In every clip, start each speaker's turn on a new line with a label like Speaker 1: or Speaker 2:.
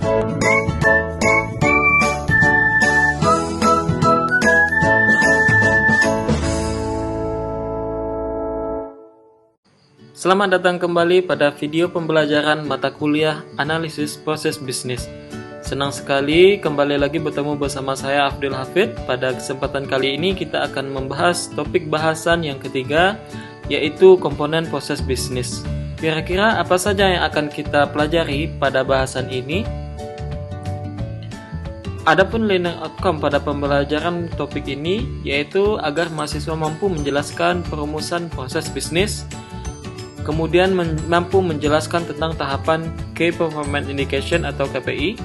Speaker 1: Selamat datang kembali pada video pembelajaran mata kuliah Analisis Proses Bisnis. Senang sekali kembali lagi bertemu bersama saya Abdul Hafid. Pada kesempatan kali ini kita akan membahas topik bahasan yang ketiga, yaitu komponen proses bisnis. Kira-kira apa saja yang akan kita pelajari pada bahasan ini? Adapun learning outcome pada pembelajaran topik ini yaitu agar mahasiswa mampu menjelaskan perumusan proses bisnis, kemudian mampu menjelaskan tentang tahapan Key Performance Indication atau KPI,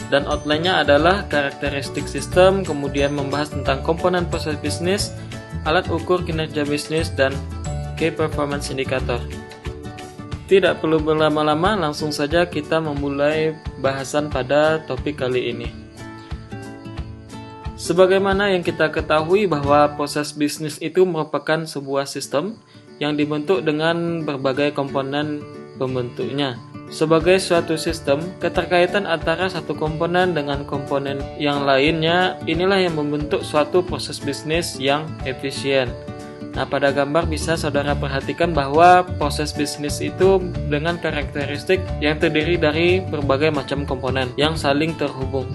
Speaker 1: dan outline-nya adalah karakteristik sistem, kemudian membahas tentang komponen proses bisnis, alat ukur kinerja bisnis, dan Key Performance Indicator. Tidak perlu berlama-lama, langsung saja kita memulai bahasan pada topik kali ini. Sebagaimana yang kita ketahui bahwa proses bisnis itu merupakan sebuah sistem yang dibentuk dengan berbagai komponen pembentuknya. Sebagai suatu sistem, keterkaitan antara satu komponen dengan komponen yang lainnya inilah yang membentuk suatu proses bisnis yang efisien. Nah, pada gambar bisa saudara perhatikan bahwa proses bisnis itu dengan karakteristik yang terdiri dari berbagai macam komponen yang saling terhubung.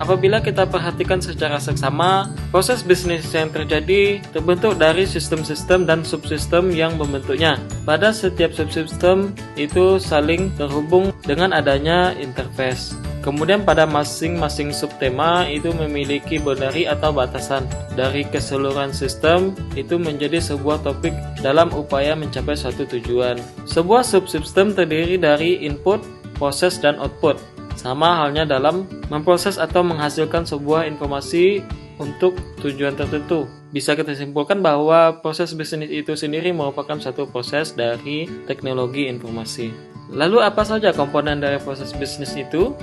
Speaker 1: Apabila kita perhatikan secara seksama, proses bisnis yang terjadi terbentuk dari sistem-sistem dan subsistem yang membentuknya. Pada setiap subsistem itu saling terhubung dengan adanya interface. Kemudian pada masing-masing subtema itu memiliki boundary atau batasan. Dari keseluruhan sistem itu menjadi sebuah topik dalam upaya mencapai suatu tujuan. Sebuah subsistem terdiri dari input, proses, dan output. Sama halnya dalam memproses atau menghasilkan sebuah informasi untuk tujuan tertentu. Bisa kita simpulkan bahwa proses bisnis itu sendiri merupakan satu proses dari teknologi informasi. Lalu apa saja komponen dari proses bisnis itu?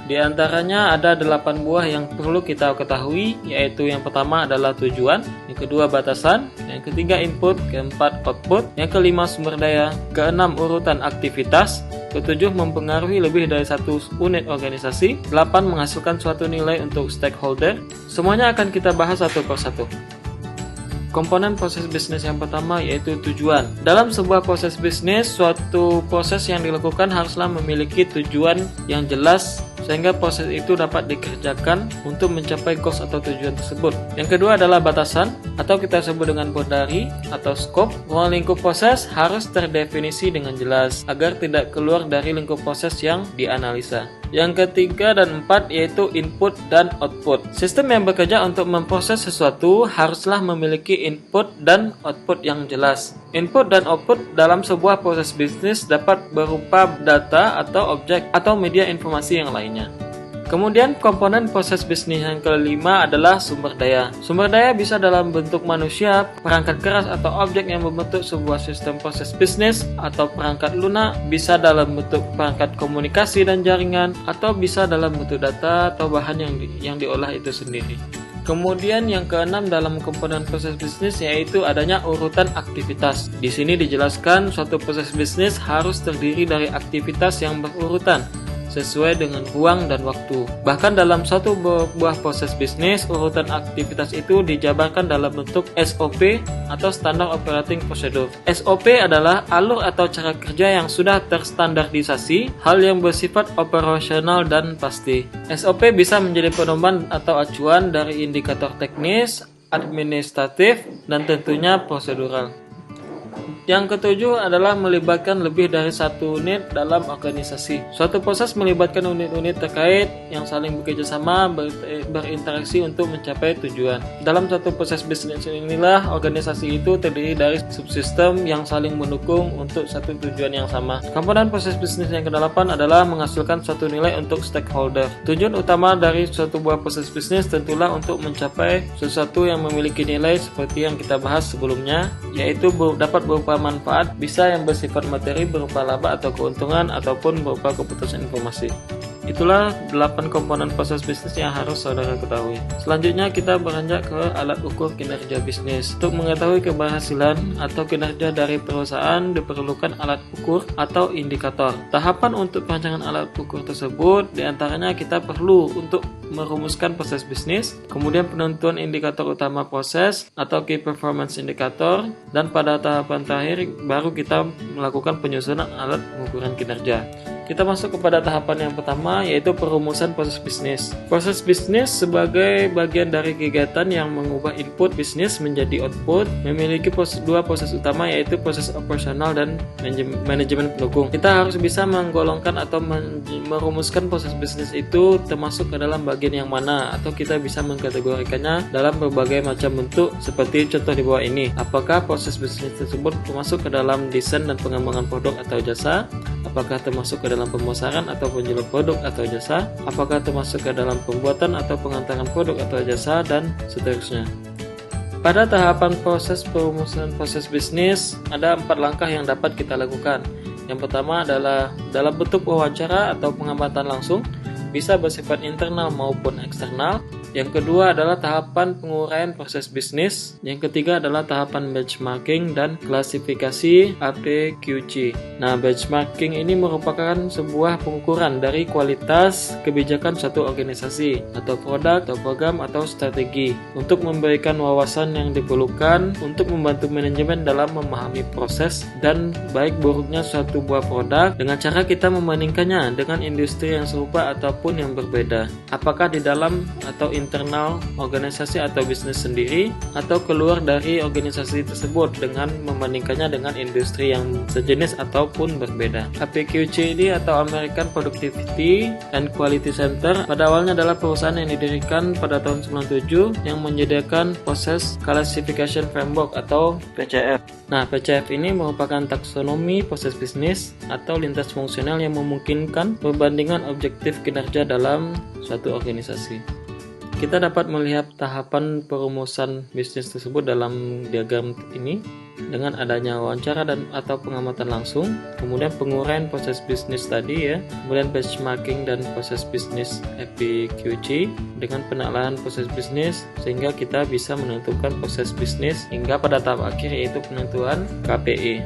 Speaker 1: Di antaranya ada 8 buah yang perlu kita ketahui, yaitu yang pertama adalah tujuan, yang kedua batasan, yang ketiga input, keempat output, yang kelima sumber daya, keenam urutan aktivitas, ketujuh mempengaruhi lebih dari satu unit organisasi, 8 menghasilkan suatu nilai untuk stakeholder. Semuanya akan kita bahas satu persatu. Komponen proses bisnis yang pertama yaitu tujuan. Dalam sebuah proses bisnis, suatu proses yang dilakukan haruslah memiliki tujuan yang jelas sehingga proses itu dapat dikerjakan untuk mencapai goals atau tujuan tersebut. Yang kedua adalah batasan atau kita sebut dengan boundary atau scope. Ruang lingkup proses harus terdefinisi dengan jelas agar tidak keluar dari lingkup proses yang dianalisa. Yang ketiga dan empat yaitu input dan output. Sistem yang bekerja untuk memproses sesuatu haruslah memiliki input dan output yang jelas. Input dan output dalam sebuah proses bisnis dapat berupa data atau objek atau media informasi yang lainnya. Kemudian komponen proses bisnis yang kelima adalah sumber daya. Sumber daya bisa dalam bentuk manusia, perangkat keras atau objek yang membentuk sebuah sistem proses bisnis, atau perangkat lunak, bisa dalam bentuk perangkat komunikasi dan jaringan, atau bisa dalam bentuk data atau bahan yang diolah itu sendiri. Kemudian yang keenam dalam komponen proses bisnis yaitu adanya urutan aktivitas. Di sini dijelaskan suatu proses bisnis harus terdiri dari aktivitas yang berurutan sesuai dengan ruang dan waktu. Bahkan dalam suatu buah proses bisnis, urutan aktivitas itu dijabarkan dalam bentuk SOP atau Standard Operating Procedure. SOP adalah alur atau cara kerja yang sudah terstandardisasi, hal yang bersifat operasional dan pasti. SOP bisa menjadi pedoman atau acuan dari indikator teknis, administratif, dan tentunya prosedural. Yang ketujuh adalah melibatkan lebih dari satu unit dalam organisasi. Suatu proses melibatkan unit-unit terkait yang saling bekerjasama berinteraksi untuk mencapai tujuan. Dalam suatu proses bisnis inilah organisasi itu terdiri dari subsistem yang saling mendukung untuk satu tujuan yang sama. Komponen proses bisnis yang ke-8 adalah menghasilkan suatu nilai untuk stakeholder. Tujuan utama dari suatu buah proses bisnis tentulah untuk mencapai sesuatu yang memiliki nilai seperti yang kita bahas sebelumnya, yaitu dapat berupa manfaat, bisa yang bersifat materi berupa laba atau keuntungan ataupun berupa keputusan informasi. Itulah 8 komponen proses bisnis yang harus saudara ketahui. Selanjutnya kita beranjak ke alat ukur kinerja bisnis. Untuk mengetahui keberhasilan atau kinerja dari perusahaan diperlukan alat ukur atau indikator. Tahapan untuk perancangan alat ukur tersebut diantaranya kita perlu untuk merumuskan proses bisnis, kemudian penentuan indikator utama proses atau key performance indicator, dan pada tahapan terakhir baru kita melakukan penyusunan alat pengukuran kinerja. Kita masuk kepada tahapan yang pertama, yaitu perumusan proses bisnis. Proses bisnis sebagai bagian dari kegiatan yang mengubah input bisnis menjadi output, memiliki dua proses utama, yaitu proses operasional dan manajemen pendukung. Kita harus bisa menggolongkan atau merumuskan proses bisnis itu termasuk ke dalam bagian yang mana, atau kita bisa mengkategorikannya dalam berbagai macam bentuk seperti contoh di bawah ini. Apakah proses bisnis tersebut termasuk ke dalam desain dan pengembangan produk atau jasa? Apakah termasuk ke dalam pemasaran atau penjualan produk atau jasa? Apakah termasuk ke dalam pembuatan atau pengantaran produk atau jasa, dan seterusnya. Pada tahapan proses perumusan proses bisnis, ada 4 langkah yang dapat kita lakukan. Yang pertama adalah dalam bentuk wawancara atau pengamatan langsung, bisa bersifat internal maupun eksternal. Yang kedua adalah tahapan penguraian proses bisnis. Yang ketiga adalah tahapan benchmarking dan klasifikasi APQC. Nah, benchmarking ini merupakan sebuah pengukuran dari kualitas kebijakan suatu organisasi atau produk atau program atau strategi untuk memberikan wawasan yang diperlukan untuk membantu manajemen dalam memahami proses dan baik buruknya suatu buah produk dengan cara kita membandingkannya dengan industri yang serupa ataupun yang berbeda. Apakah di dalam atau internal organisasi atau bisnis sendiri, atau keluar dari organisasi tersebut dengan membandingkannya dengan industri yang sejenis ataupun berbeda. APQC ini atau American Productivity and Quality Center pada awalnya adalah perusahaan yang didirikan pada tahun 97 yang menyediakan proses classification framework atau PCF. Nah, PCF ini merupakan taksonomi proses bisnis atau lintas fungsional yang memungkinkan perbandingan objektif kinerja dalam suatu organisasi. Kita dapat melihat tahapan perumusan bisnis tersebut dalam diagram ini dengan adanya wawancara dan atau pengamatan langsung, kemudian penguraian proses bisnis tadi ya, kemudian benchmarking dan proses bisnis APQC dengan penilaian proses bisnis sehingga kita bisa menentukan proses bisnis hingga pada tahap akhir yaitu penentuan KPI.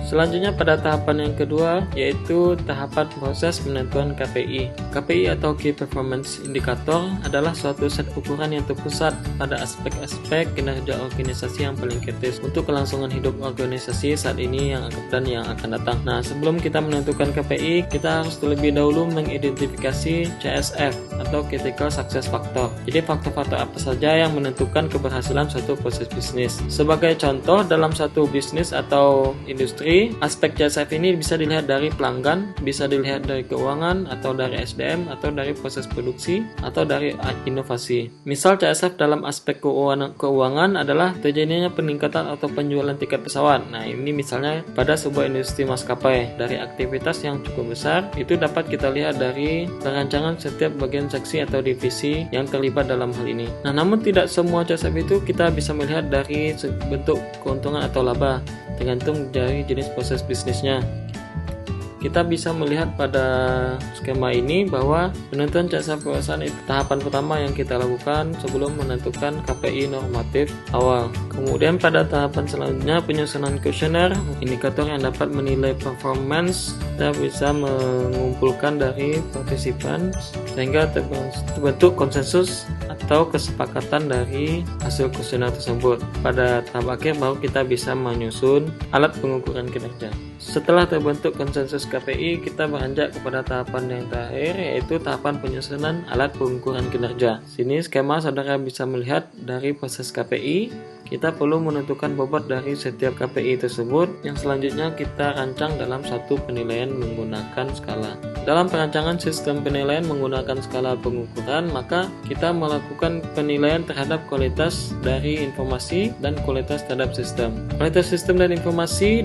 Speaker 1: Selanjutnya pada tahapan yang kedua yaitu tahapan proses penentuan KPI. KPI atau Key Performance Indicator adalah suatu set ukuran yang terpusat pada aspek-aspek kinerja organisasi yang paling kritis untuk kelangsungan hidup organisasi saat ini dan yang akan datang. Nah, sebelum kita menentukan KPI, kita harus terlebih dahulu mengidentifikasi CSF atau Critical Success Factor. Jadi faktor-faktor apa saja yang menentukan keberhasilan suatu proses bisnis. Sebagai contoh, dalam satu bisnis atau industri, aspek CSF ini bisa dilihat dari pelanggan, bisa dilihat dari keuangan, atau dari SDM, atau dari proses produksi, atau dari inovasi. Misal CSF dalam aspek keuangan adalah terjadinya peningkatan atau penjualan tiket pesawat. Nah, ini misalnya pada sebuah industri maskapai. Dari aktivitas yang cukup besar, itu dapat kita lihat dari perancangan setiap bagian seksi atau divisi yang terlibat dalam hal ini. Nah, namun tidak semua CSF itu kita bisa melihat dari bentuk keuntungan atau laba, tergantung dari jenis proses bisnisnya. Kita bisa melihat pada skema ini bahwa penentuan CSF perusahaan itu tahapan pertama yang kita lakukan sebelum menentukan KPI normatif awal. Kemudian pada tahapan selanjutnya penyusunan kuesioner, indikator yang dapat menilai performance. Kita bisa mengumpulkan dari partisipan sehingga terbentuk konsensus atau kesepakatan dari hasil kuesioner tersebut. Pada tahap akhir baru kita bisa menyusun alat pengukuran kinerja. Setelah terbentuk konsensus KPI, kita beranjak kepada tahapan yang terakhir, yaitu tahapan penyusunan alat pengukuran kinerja. Sini skema saudara bisa melihat dari proses KPI, kita perlu menentukan bobot dari setiap KPI tersebut yang selanjutnya kita rancang dalam satu penilaian menggunakan skala. Dalam perancangan sistem penilaian menggunakan skala pengukuran, maka kita melakukan penilaian terhadap kualitas dari informasi dan kualitas terhadap sistem. Kualitas sistem dan informasi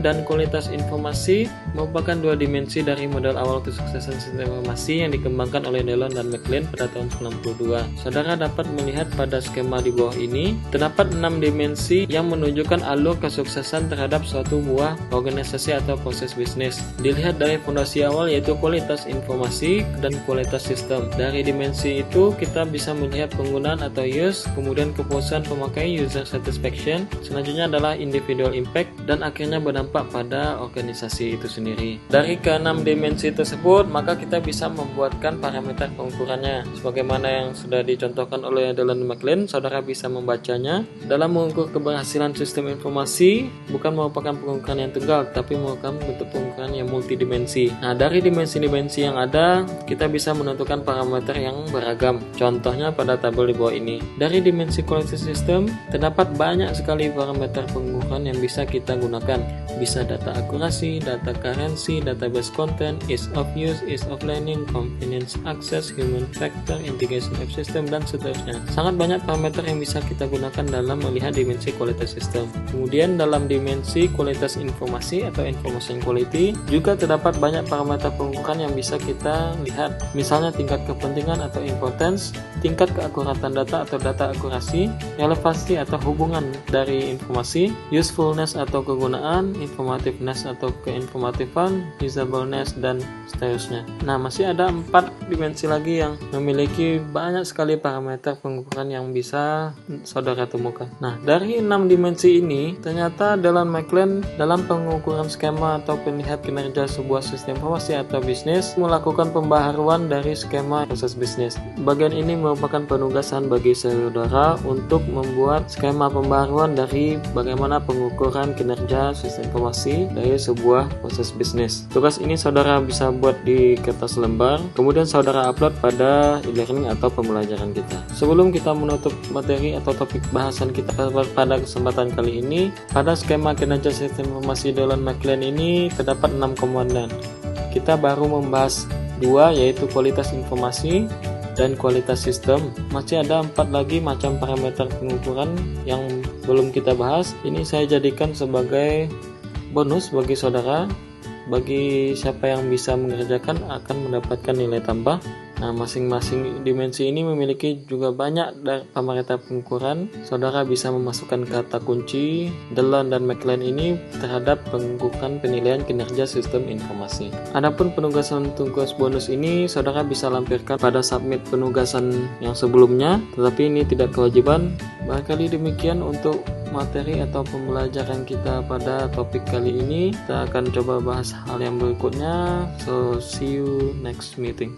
Speaker 1: merupakan dua dimensi dari model awal kesuksesan sistem informasi yang dikembangkan oleh Dellon dan McLean pada tahun 92. Saudara dapat melihat pada skema di bawah ini, terdapat 6 dimensi yang menunjukkan alur kesuksesan terhadap suatu buah organisasi atau proses bisnis. Dilihat dari fondasi awal yaitu kualitas informasi dan kualitas sistem. Dari dimensi itu kita bisa melihat penggunaan atau use, kemudian kepuasan pemakai user satisfaction, selanjutnya adalah individual impact, dan akhirnya berdampak pada organisasi itu sendiri. Dari ke-6 dimensi tersebut, maka kita bisa membuatkan parameter pengukurannya. Sebagaimana yang sudah dicontohkan oleh Dellon dan McLean, saudara bisa membacanya. Dalam mengukur keberhasilan sistem informasi, bukan merupakan pengukuran yang tunggal, tapi merupakan bentuk pengukuran yang multidimensi. Nah, dari dimensi-dimensi yang ada, kita bisa menentukan parameter yang beragam. Contohnya pada tabel di bawah ini. Dari dimensi quality system, terdapat banyak sekali parameter pengukuran yang bisa kita gunakan. Bisa data akurasi, data currency, database content, ease of use, ease of learning, convenience access, human factor, integration of system, dan seterusnya. Sangat banyak parameter yang bisa kita gunakan dalam melihat dimensi kualitas sistem. Kemudian dalam dimensi kualitas informasi atau information quality, juga terdapat banyak parameter pengukuran yang bisa kita lihat. Misalnya tingkat kepentingan atau importance, tingkat keakuratan data atau data akurasi, relevansi atau hubungan dari informasi, usefulness atau kegunaan, informativeness atau keinformatifan, usableness, dan seterusnya. Nah, masih ada 4 dimensi lagi yang memiliki banyak sekali parameter pengukuran yang bisa saudara temukan. Nah, dari 6 dimensi ini, ternyata Dellon McLean dalam pengukuran skema atau penilaian kinerja sebuah sistem informasi atau bisnis melakukan pembaharuan dari skema proses bisnis. Bagian ini merupakan penugasan bagi saudara untuk membuat skema pembaharuan dari bagaimana pengukuran kinerja sistem informasi dari sebuah proses bisnis. Tugas ini saudara bisa buat di kertas lembar, kemudian saudara upload pada e-learning atau pembelajaran kita. Sebelum kita menutup materi atau topik bahasan kita pada kesempatan kali ini, pada skema kinerja sistem informasi Dellon McLean ini terdapat 6 komponen. Kita baru membahas 2, yaitu kualitas informasi dan kualitas sistem. Masih ada 4 lagi macam parameter pengukuran yang belum kita bahas. Ini saya jadikan sebagai bonus bagi saudara. Bagi siapa yang bisa mengerjakan akan mendapatkan nilai tambah. Nah, masing-masing dimensi ini memiliki juga banyak parameter pengukuran. Saudara bisa memasukkan kata kunci Dellon dan McLean ini terhadap pengukuran penilaian kinerja sistem informasi. Adapun penugasan tugas bonus ini saudara bisa lampirkan pada submit penugasan yang sebelumnya, tetapi ini tidak kewajiban. Barangkali demikian untuk materi atau pembelajaran kita pada topik kali ini. Kita akan coba bahas hal yang berikutnya. So, see you next meeting.